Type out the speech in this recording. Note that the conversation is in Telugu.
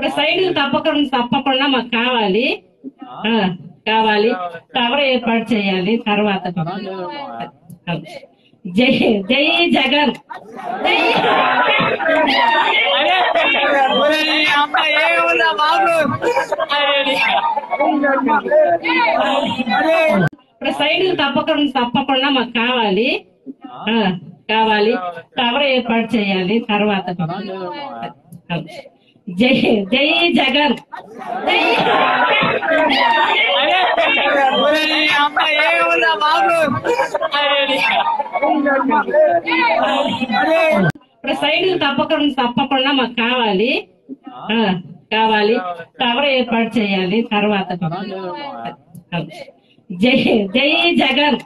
ఇప్పుడు సైడ్ తప్పకుండా మాకు కావాలి. కావాలి, కవర్ ఏర్పాటు చేయాలి. తర్వాత జై జై జగన్. ఇప్పుడు సైడ్ తప్పకుండా మాకు కావాలి. కావాలి, కవర్ ఏర్పాటు చేయాలి. తర్వాత జై జై జగన్. ఇప్పుడు సైడ్ తప్పకుండా మాకు కావాలి. కావాలి, కవర్ ఏర్పాటు చేయాలి. తర్వాత జై జై జగన్.